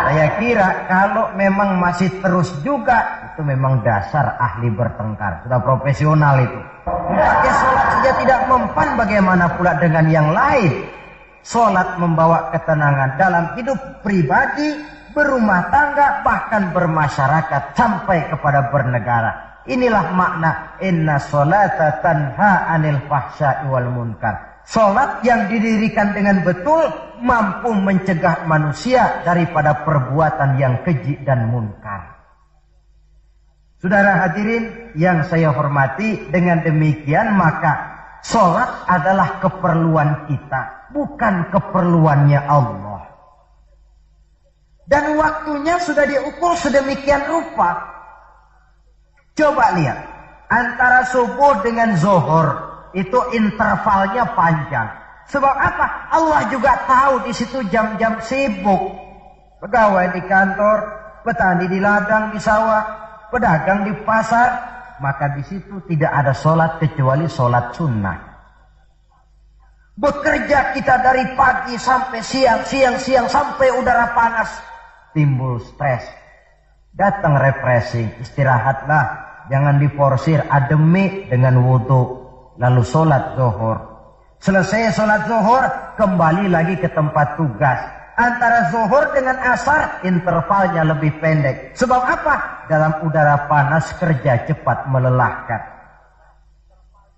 Saya kira kalau memang masih terus juga, itu memang dasar ahli bertengkar. Sudah profesional itu. Pakai sholat saja tidak mempan, bagaimana pula dengan yang lain. Sholat membawa ketenangan dalam hidup pribadi, berumah tangga, bahkan bermasyarakat sampai kepada bernegara. Inilah makna inna sholata tanha anil fahsya'i wal munkar. Sholat yang didirikan dengan betul mampu mencegah manusia daripada perbuatan yang keji dan munkar. Saudara hadirin yang saya hormati, dengan demikian maka Sholat adalah keperluan kita, bukan keperluannya Allah. Dan waktunya sudah diukur sedemikian rupa. Coba lihat, antara subuh dengan zuhur itu intervalnya panjang. Sebab apa? Allah juga tahu di situ jam-jam sibuk. Pegawai di kantor, petani di ladang, di sawah, pedagang di pasar, maka di situ tidak ada sholat kecuali sholat sunnah. Bekerja kita dari pagi sampai siang sampai udara panas, timbul stres. Datang refreshing, istirahatlah, jangan diforsir, ademi dengan wudu, lalu sholat zuhur. Selesai sholat zuhur, kembali lagi ke tempat tugas. Antara zuhur dengan asar, intervalnya lebih pendek. Sebab apa? Dalam udara panas, kerja cepat melelahkan.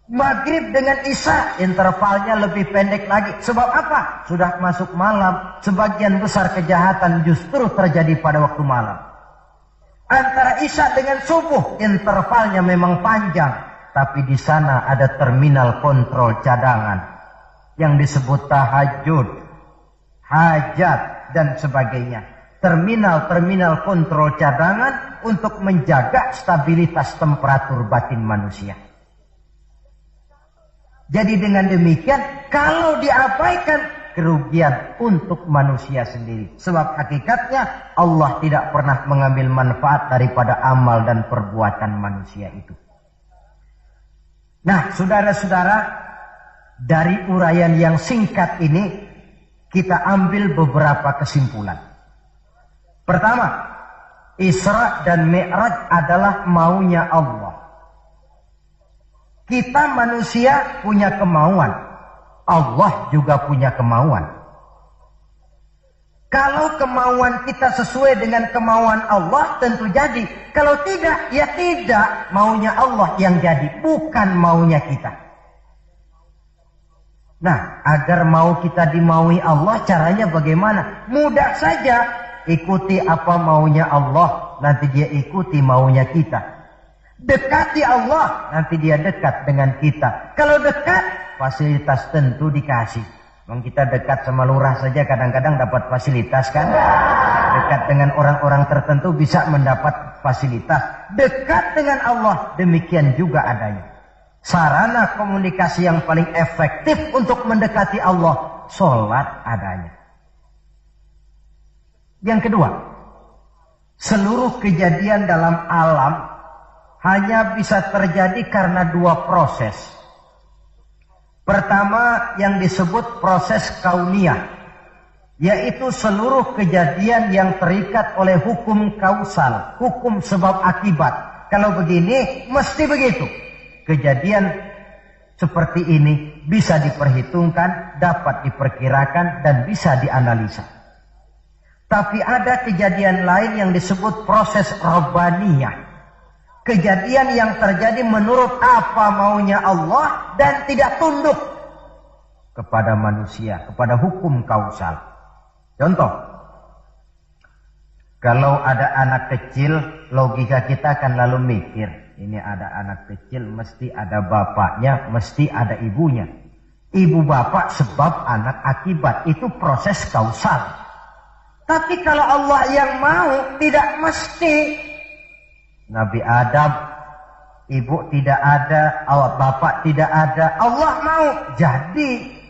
Maghrib dengan isya, intervalnya lebih pendek lagi. Sebab apa? Sudah masuk malam. Sebagian besar kejahatan justru terjadi pada waktu malam. Antara isya dengan subuh, intervalnya memang panjang. Tapi di sana ada terminal kontrol cadangan yang disebut tahajud, hajat, dan sebagainya. Terminal-terminal kontrol cadangan untuk menjaga stabilitas temperatur batin manusia. Jadi dengan demikian, kalau diabaikan, kerugian untuk manusia sendiri. Sebab hakikatnya Allah tidak pernah mengambil manfaat daripada amal dan perbuatan manusia itu. Nah, saudara-saudara, dari uraian yang singkat ini kita ambil beberapa kesimpulan. Pertama, Isra dan Mi'raj adalah maunya Allah. Kita manusia punya kemauan, Allah juga punya kemauan. Kalau kemauan kita sesuai dengan kemauan Allah, tentu jadi. Kalau tidak, ya tidak. Maunya Allah yang jadi, bukan maunya kita. Nah, agar mau kita dimaui Allah, caranya bagaimana? Mudah saja. Ikuti apa maunya Allah, nanti dia ikuti maunya kita. Dekati Allah, nanti dia dekat dengan kita. Kalau dekat, fasilitas tentu dikasih. Memang kita dekat sama lurah saja kadang-kadang dapat fasilitas kan. Dekat dengan orang-orang tertentu bisa mendapat fasilitas. Dekat dengan Allah, demikian juga adanya. Sarana komunikasi yang paling efektif untuk mendekati Allah, sholat adanya. Yang kedua, seluruh kejadian dalam alam hanya bisa terjadi karena dua proses. Pertama yang disebut proses kauniyah, yaitu seluruh kejadian yang terikat oleh hukum kausal, hukum sebab akibat. Kalau begini, mesti begitu. Kejadian seperti ini bisa diperhitungkan, dapat diperkirakan, dan bisa dianalisa. Tapi ada kejadian lain yang disebut proses rabbaniyah. Kejadian yang terjadi menurut apa maunya Allah dan tidak tunduk kepada manusia, kepada hukum kausal. Contoh, kalau ada anak kecil, logika kita akan lalu mikir, ini ada anak kecil, mesti ada bapaknya, mesti ada ibunya. Ibu bapak sebab anak akibat, itu proses kausal. Tapi kalau Allah yang mau, tidak mesti. Nabi Adam, ibu tidak ada, bapak tidak ada, Allah mau jadi.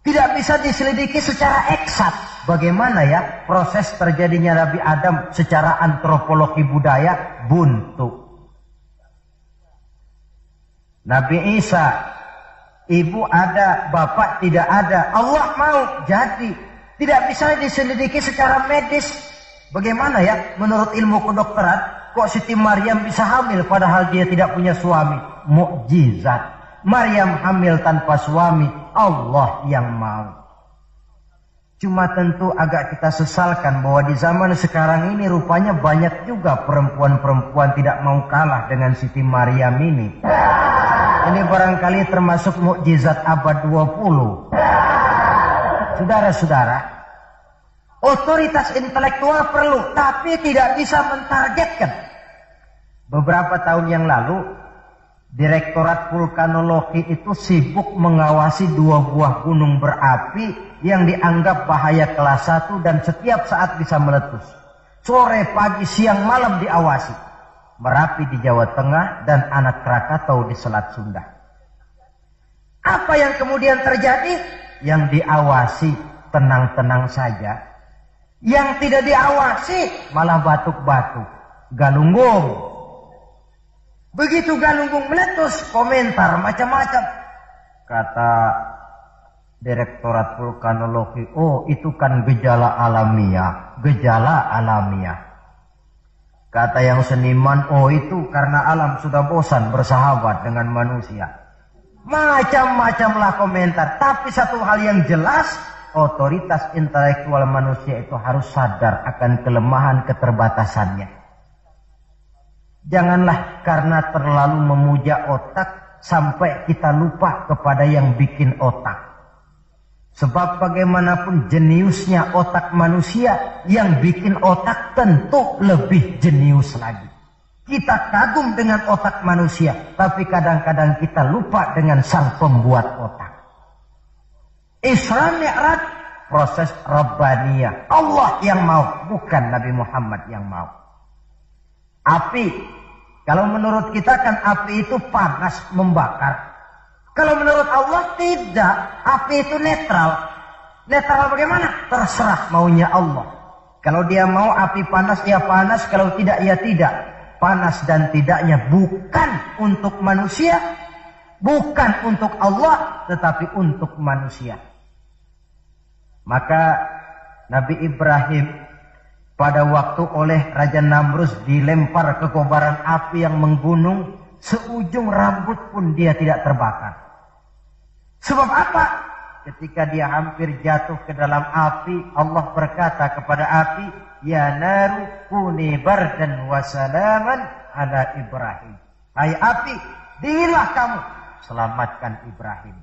Tidak bisa diselidiki secara eksakt. Bagaimana ya proses terjadinya Nabi Adam secara antropologi budaya? Buntu. Nabi Isa, ibu ada, bapak tidak ada, Allah mau jadi. Tidak bisa diselidiki secara medis. Bagaimana ya menurut ilmu kedokteran? Kok Siti Maryam bisa hamil padahal dia tidak punya suami? Mukjizat. Maryam hamil tanpa suami, Allah yang mau. Cuma tentu agak kita sesalkan bahwa di zaman sekarang ini rupanya banyak juga perempuan-perempuan tidak mau kalah dengan Siti Maryam ini. Ini barangkali termasuk mukjizat abad 20. Saudara-saudara, otoritas intelektual perlu, tapi tidak bisa mentargetkan. Beberapa tahun yang lalu, Direktorat Vulkanologi itu sibuk mengawasi 2 buah gunung berapi yang dianggap bahaya kelas 1 dan setiap saat bisa meletus. Sore, pagi, siang, malam diawasi. Merapi di Jawa Tengah dan Anak Krakatau di Selat Sunda. Apa yang kemudian terjadi? Yang diawasi tenang-tenang saja. Yang tidak diawasi malah batuk-batuk. Galunggung. Begitu Galunggung meletus, komentar macam-macam. Kata Direktorat Vulkanologi, oh itu kan gejala alamiah. Gejala alamiah. Kata yang seniman, oh itu karena alam sudah bosan bersahabat dengan manusia. Macam-macamlah komentar. Tapi satu hal yang jelas, otoritas intelektual manusia itu harus sadar akan kelemahan keterbatasannya. Janganlah karena terlalu memuja otak sampai kita lupa kepada yang bikin otak. Sebab bagaimanapun jeniusnya otak manusia, yang bikin otak tentu lebih jenius lagi. Kita kagum dengan otak manusia, tapi kadang-kadang kita lupa dengan sang pembuat otak. Isra Mi'raj, proses Rabbaniyah. Allah yang mau, bukan Nabi Muhammad yang mau. Api, kalau menurut kita kan api itu panas membakar. Kalau menurut Allah tidak, api itu netral. Netral bagaimana? Terserah maunya Allah. Kalau dia mau api panas, ya panas. Kalau tidak, ya tidak. Panas dan tidaknya bukan untuk manusia, bukan untuk Allah, tetapi untuk manusia. Maka Nabi Ibrahim pada waktu oleh Raja Namrus dilempar ke kobaran api yang menggunung, seujung rambut pun dia tidak terbakar. Sebab apa? Ketika dia hampir jatuh ke dalam api, Allah berkata kepada api, ya naru kuni bardan wa salaman ala Ibrahim. Hai api, dinginlah kamu, selamatkan Ibrahim.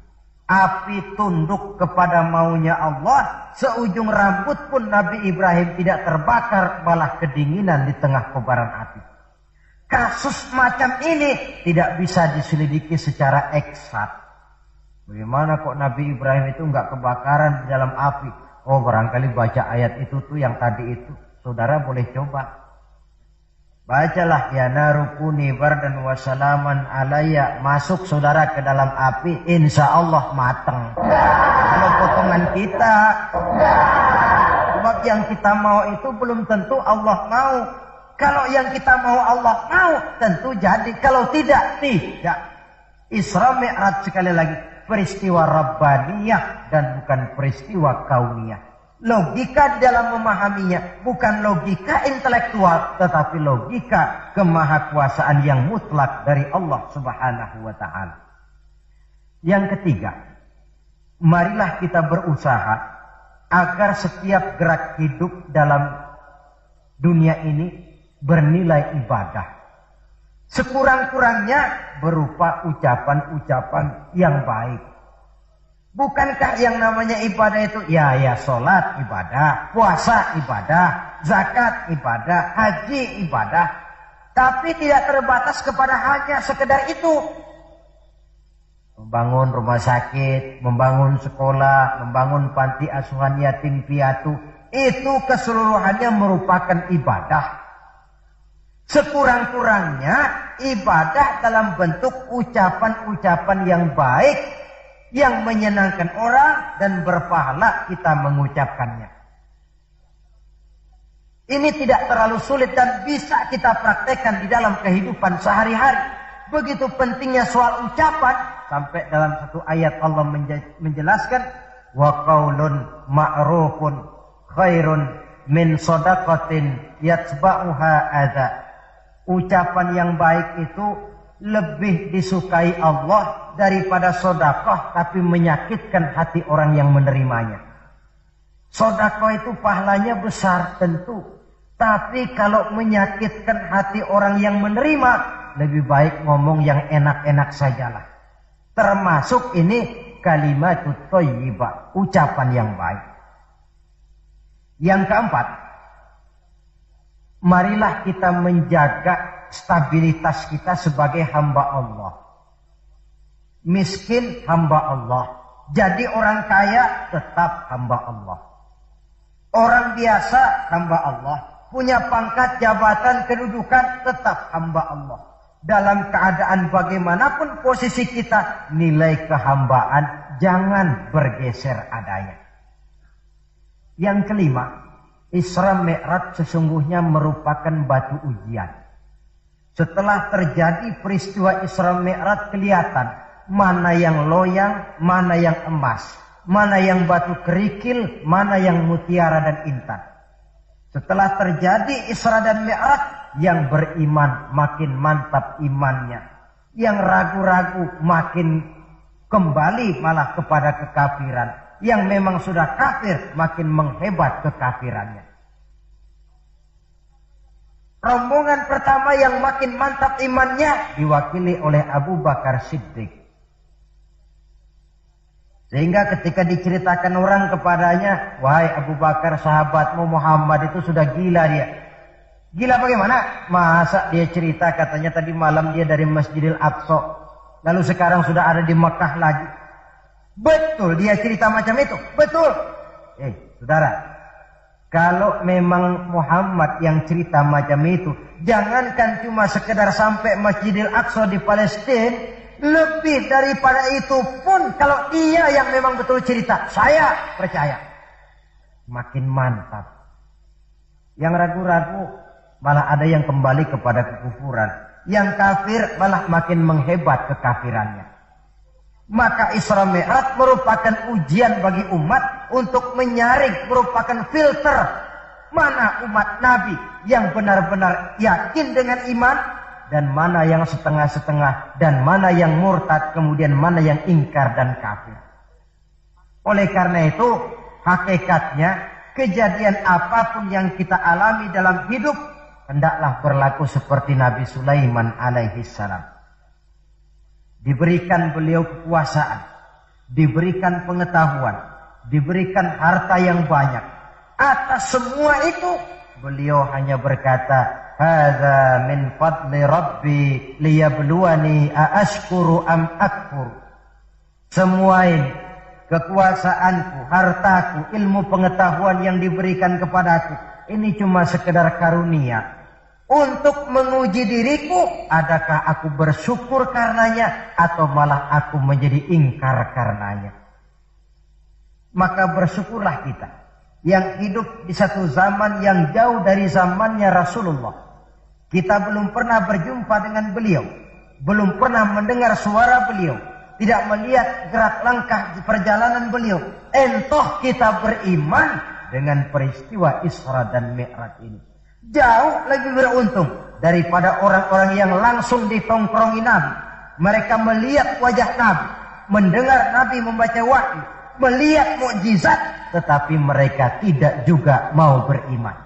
Api tunduk kepada maunya Allah, seujung rambut pun Nabi Ibrahim tidak terbakar, malah kedinginan di tengah kobaran api. Kasus macam ini tidak bisa diselidiki secara eksakt. Bagaimana kok Nabi Ibrahim itu enggak kebakaran di dalam api? Oh, barangkali baca ayat itu tuh yang tadi itu. Saudara boleh coba. Bacalah ya narukuni bardan wa salaman alayya. Masuk saudara ke dalam api, insya Allah mateng. Kalau potongan kita, sebab yang kita mau itu belum tentu Allah mau. Kalau yang kita mau Allah mau, tentu jadi. Kalau tidak, tidak. Isra Mi'raj sekali lagi, peristiwa Rabbaniyah dan bukan peristiwa kauniyah. Logika dalam memahaminya bukan logika intelektual, tetapi logika kemahakuasaan yang mutlak dari Allah Subhanahu wa ta'ala. Yang ketiga, marilah kita berusaha agar setiap gerak hidup dalam dunia ini bernilai ibadah. Sekurang-kurangnya berupa ucapan-ucapan yang baik. Bukankah yang namanya ibadah itu ya sholat ibadah, puasa ibadah, zakat ibadah, haji ibadah. Tapi tidak terbatas kepada hanya sekedar itu. Membangun rumah sakit, membangun sekolah, membangun panti asuhan yatim piatu, itu keseluruhannya merupakan ibadah. Sekurang-kurangnya ibadah dalam bentuk ucapan-ucapan yang baik, yang menyenangkan orang dan berpahala kita mengucapkannya. Ini tidak terlalu sulit dan bisa kita praktekkan di dalam kehidupan sehari-hari. Begitu pentingnya soal ucapan, sampai dalam satu ayat Allah menjelaskan, wa qaulun ma'rufun khairun min shadaqatin yatba'uha adza. Ucapan yang baik itu lebih disukai Allah daripada sedekah tapi menyakitkan hati orang yang menerimanya. Sedekah itu pahalanya besar tentu, tapi kalau menyakitkan hati orang yang menerima, lebih baik ngomong yang enak-enak sajalah. Termasuk ini kalimatut thayyibah, ucapan yang baik. Yang keempat, marilah kita menjaga stabilitas kita sebagai hamba Allah. Miskin hamba Allah. Jadi orang kaya tetap hamba Allah. Orang biasa hamba Allah. Punya pangkat, jabatan, kedudukan tetap hamba Allah. Dalam keadaan bagaimanapun posisi kita, nilai kehambaan jangan bergeser adanya. Yang kelima, Isra Mi'raj sesungguhnya merupakan batu ujian. Setelah terjadi peristiwa Isra Mi'raj kelihatan mana yang loyang, mana yang emas, mana yang batu kerikil, mana yang mutiara dan intan. Setelah terjadi Isra dan Mi'raj, yang beriman makin mantap imannya. Yang ragu-ragu makin kembali malah kepada kekafiran. Yang memang sudah kafir makin menghebat kekafirannya. Rombongan pertama yang makin mantap imannya diwakili oleh Abu Bakar Siddiq. Sehingga ketika diceritakan orang kepadanya, wahai Abu Bakar, sahabatmu Muhammad itu sudah gila dia. Gila bagaimana? Masa dia cerita katanya tadi malam dia dari Masjidil Aqsa, lalu sekarang sudah ada di Mekah lagi. Betul dia cerita macam itu? Betul. Saudara, kalau memang Muhammad yang cerita macam itu, jangankan cuma sekedar sampai Masjidil Aqsa di Palestina, lebih daripada itu pun kalau dia yang memang betul cerita, saya percaya. Makin mantap. Yang ragu-ragu malah ada yang kembali kepada kekufuran. Yang kafir malah makin menghebat kekafirannya. Maka Isra Mi'raj merupakan ujian bagi umat untuk menyaring, merupakan filter mana umat Nabi yang benar-benar yakin dengan iman, dan mana yang setengah-setengah, dan mana yang murtad, kemudian mana yang ingkar dan kafir. Oleh karena itu, hakikatnya kejadian apapun yang kita alami dalam hidup, hendaklah berlaku seperti Nabi Sulaiman alaihi salam. Diberikan beliau kekuasaan, diberikan pengetahuan, diberikan harta yang banyak. Atas semua itu, beliau hanya berkata, hadza min fadli rabbi liyabluwani aashkuru am akfur. Semua ini, kekuasaanku, hartaku, ilmu pengetahuan yang diberikan kepadaku, ini cuma sekedar karunia untuk menguji diriku, adakah aku bersyukur karenanya atau malah aku menjadi ingkar karenanya. Maka bersyukurlah kita yang hidup di satu zaman yang jauh dari zamannya Rasulullah. Kita belum pernah berjumpa dengan beliau, belum pernah mendengar suara beliau, tidak melihat gerak langkah di perjalanan beliau. Entah kita beriman dengan peristiwa Isra dan Mi'raj ini. Jauh lebih beruntung daripada orang-orang yang langsung ditongkrongi Nabi. Mereka melihat wajah Nabi, mendengar Nabi membaca wahyu, melihat mukjizat, tetapi mereka tidak juga mau beriman.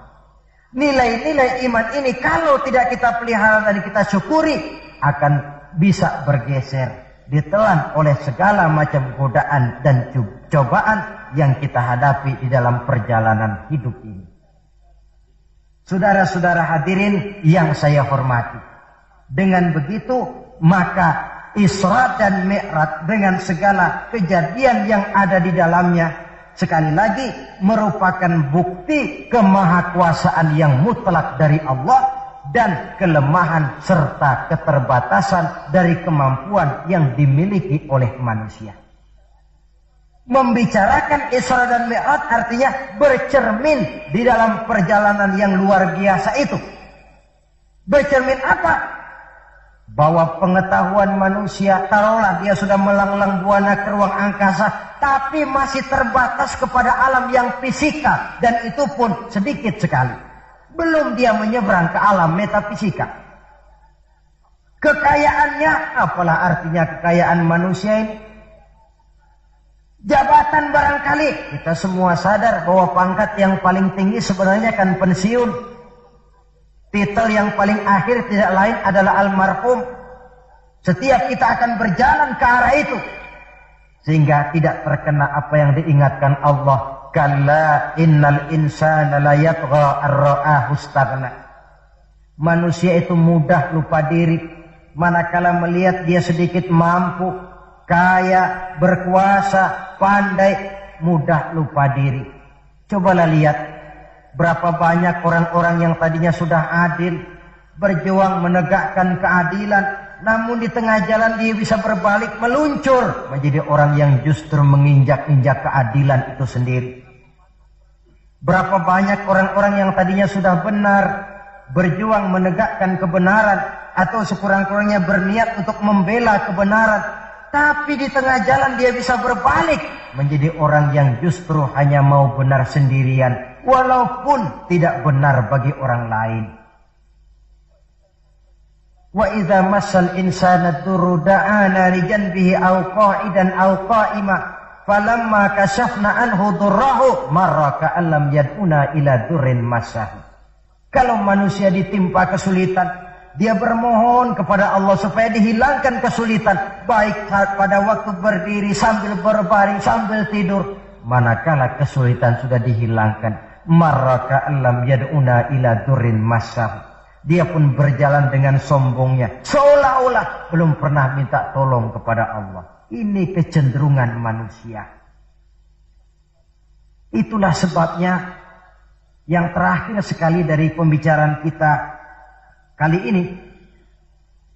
Nilai-nilai iman ini kalau tidak kita pelihara dan kita syukuri, akan bisa bergeser, ditelan oleh segala macam godaan dan cobaan yang kita hadapi di dalam perjalanan hidup ini. Saudara-saudara hadirin yang saya hormati, dengan begitu maka Isra dan Mi'raj dengan segala kejadian yang ada di dalamnya, sekali lagi merupakan bukti kemahakuasaan yang mutlak dari Allah dan kelemahan serta keterbatasan dari kemampuan yang dimiliki oleh manusia. Membicarakan Isra dan Mi'raj artinya bercermin di dalam perjalanan yang luar biasa itu. Bercermin apa? Bahwa pengetahuan manusia, taruhlah dia sudah melanglang buana ke ruang angkasa, tapi masih terbatas kepada alam yang fisika, dan itu pun sedikit sekali. Belum dia menyeberang ke alam metafisika. Kekayaannya, apalah artinya kekayaan manusia ini? Jabatan barangkali, kita semua sadar bahwa pangkat yang paling tinggi sebenarnya kan pensiun. Titel yang paling akhir tidak lain adalah almarhum. Setiap kita akan berjalan ke arah itu, sehingga tidak terkena apa yang diingatkan Allah. Kalla innal insana la yatgha ar-ra'ahu istaghna. Manusia itu mudah lupa diri manakala melihat dia sedikit mampu, kaya, berkuasa, pandai, mudah lupa diri. Cobalah lihat berapa banyak orang-orang yang tadinya sudah adil, berjuang menegakkan keadilan, namun di tengah jalan dia bisa berbalik, meluncur menjadi orang yang justru menginjak-injak keadilan itu sendiri. Berapa banyak orang-orang yang tadinya sudah benar, berjuang menegakkan kebenaran, atau sekurang-kurangnya berniat untuk membela kebenaran, tapi di tengah jalan dia bisa berbalik menjadi orang yang justru hanya mau benar sendirian, walaupun tidak benar bagi orang lain. Wa idza massal insana durru da'ana li janbihi aw qa'idan aw qa'ima falamma kashafna anhu durrahu marra ka'an lam yad'una ila durrin massahu. Kalau manusia ditimpa kesulitan, dia bermohon kepada Allah supaya dihilangkan kesulitan, baik pada waktu berdiri, sambil berbaring, sambil tidur. Manakala kesulitan sudah dihilangkan, marra ka'an lam yad'una ila durrin massahu, dia pun berjalan dengan sombongnya, seolah-olah belum pernah minta tolong kepada Allah. Ini kecenderungan manusia. Itulah sebabnya yang terakhir sekali dari pembicaraan kita kali ini,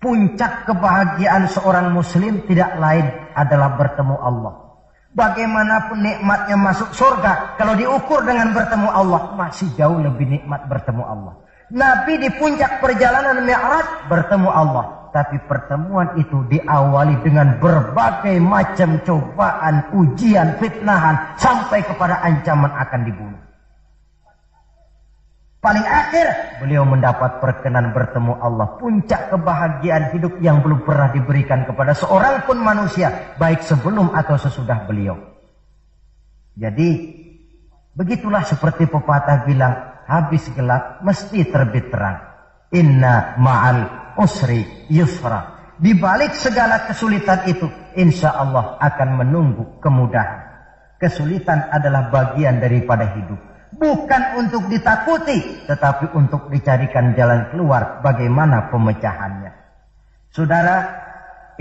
puncak kebahagiaan seorang muslim tidak lain adalah bertemu Allah. Bagaimanapun nikmatnya masuk surga, kalau diukur dengan bertemu Allah, masih jauh lebih nikmat bertemu Allah. Nabi di puncak perjalanan Mi'raj bertemu Allah, tapi pertemuan itu diawali dengan berbagai macam cobaan, ujian, fitnahan, sampai kepada ancaman akan dibunuh. Paling akhir beliau mendapat perkenan bertemu Allah, puncak kebahagiaan hidup yang belum pernah diberikan kepada seorang pun manusia, baik sebelum atau sesudah beliau. Jadi begitulah seperti pepatah bilang, habis gelap mesti terbit terang. Inna ma'al usri yusra. Di balik segala kesulitan itu, insya Allah akan menunggu kemudahan. Kesulitan adalah bagian daripada hidup. Bukan untuk ditakuti, tetapi untuk dicarikan jalan keluar bagaimana pemecahannya. Saudara,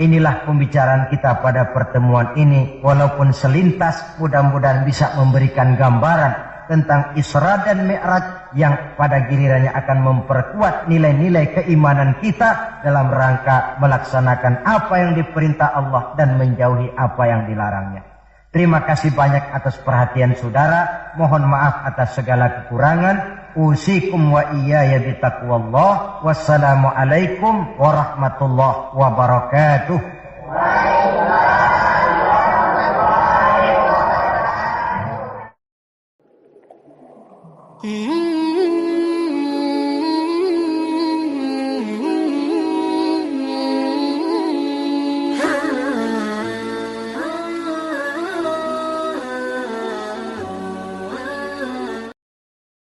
inilah pembicaraan kita pada pertemuan ini. Walaupun selintas, mudah-mudahan bisa memberikan gambaran tentang Isra dan Mi'raj yang pada gilirannya akan memperkuat nilai-nilai keimanan kita dalam rangka melaksanakan apa yang diperintah Allah dan menjauhi apa yang dilarangnya. Terima kasih banyak atas perhatian saudara. Mohon maaf atas segala kekurangan. Usikum wa iyaya bitaqwallah. Wassalamualaikum warahmatullahi wabarakatuh.